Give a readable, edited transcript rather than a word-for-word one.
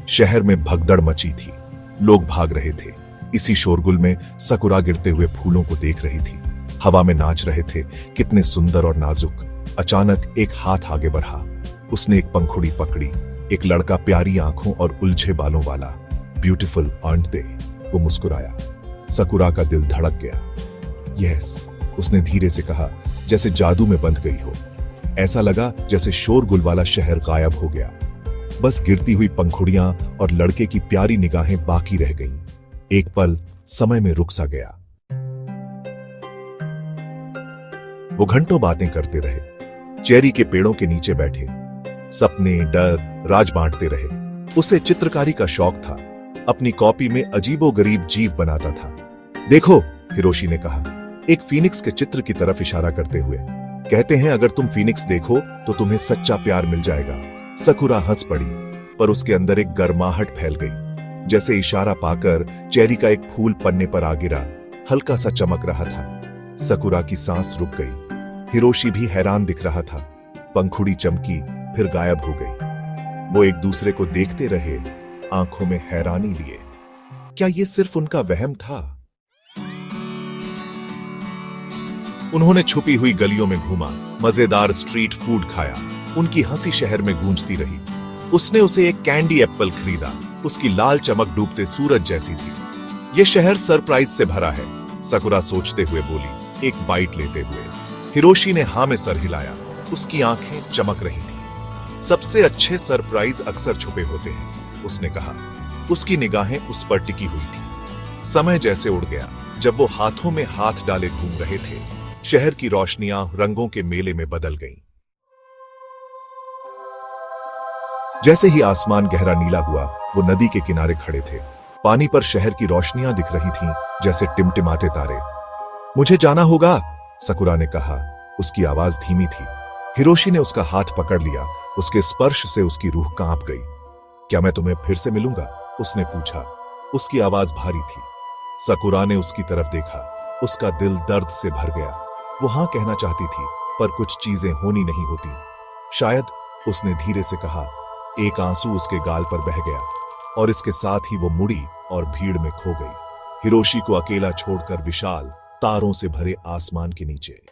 शहर में भगदड़ मची थी। लोग भाग रहे थे। इसी शोरगुल में सकुरा गिरते हुए फूलों को देख रही थी। हवा में नाच रहे थे, कितने सुंदर और नाजुक। अचानक एक हाथ आगे बढ़ा। उसने एक पंखुड़ी पकड़ी। एक लड़का प्यारी आंखों और उलझे बालों वाला। ब्यूटीफुल आंट दे। वो मुस्कुराया। सकुरा का दिल धड़क गया। यस, उसने धीरे से कहा, जैसे जादू में बंध गई हो। ऐसा लगा जैसे शोरगुल वाला शहर गायब हो गया। बस गिरती हुई पंखुड़ियां और लड़के की प्यारी निगाहें बाकी रह गईं। एक पल समय में रुक सा गया। वो घंटों बातें करते रहे। चेरी के पेड़ों के नीचे बैठे सपने, डर, राज बांटते रहे। उसे चित्रकारी का शौक था। अपनी कॉपी में अजीबोगरीब जीव बनाता था। देखो, हिरोशी ने कहा, एक फीनिक्स के चित्र की तरफ इशारा करते हुए। कहते हैं अगर तुम फीनिक्स देखो तो तुम्हें सच्चा प्यार मिल जाएगा। सकुरा हंस पड़ी, पर उसके अंदर एक गर्माहट फैल गई। जैसे इशारा पाकर चेरी का एक फूल पन्ने पर आ गिरा, हल्का सा चमक रहा था। सकुरा की सांस रुक गई। हिरोशी भी हैरान दिख रहा था। पंखुड़ी चमकी, फिर गायब हो गई। वो एक दूसरे को देखते रहे, आंखों में हैरानी लिए। क्या ये सिर्फ उनका वहम था? उन्होंने छुपी हुई गलियों में घूमा, मजेदार स्ट्रीट फूड खाया। उनकी हंसी शहर में गूंजती रही। उसने उसे एक कैंडी एप्पल खरीदा। उसकी लाल चमक डूबते सूरज जैसी थी। यह शहर सरप्राइज से भरा है, सकुरा सोचते हुए बोली, एक बाइट लेते हुए। हिरोशी ने हां में सर हिलाया। उसकी आंखें चमक रही थी। सबसे अच्छे सरप्राइज अक्सर छुपे होते हैं, उसने कहा। उसकी निगाहें उस पर टिकी हुई थी। समय जैसे उड़ गया। जब वो हाथों में हाथ डाले घूम रहे थे, शहर की रोशनियां रंगों के मेले में बदल गईं। जैसे ही आसमान गहरा नीला हुआ, वो नदी के किनारे खड़े थे। पानी पर शहर की रोशनियां दिख रही थीं, जैसे टिमटिमाते तारे। मुझे जाना होगा, सकुरा ने कहा। उसकी आवाज धीमी थी। हिरोशी ने उसका हाथ पकड़ लिया। उसके स्पर्श से उसकी रूह कांप गई। क्या मैं तुम्हें फिर से मिलूंगा? उसने पूछा। उसकी आवाज भारी थी। सकुरा ने उसकी तरफ देखा। उसका दिल दर्द से भर गया। वो हां कहना चाहती थी, पर कुछ चीजें होनी नहीं होती। शायद, उसने धीरे से कहा। एक आंसू उसके गाल पर बह गया, और इसके साथ ही वो मुड़ी और भीड़ में खो गई। हिरोशी को अकेला छोड़कर विशाल, तारों से भरे आसमान के नीचे।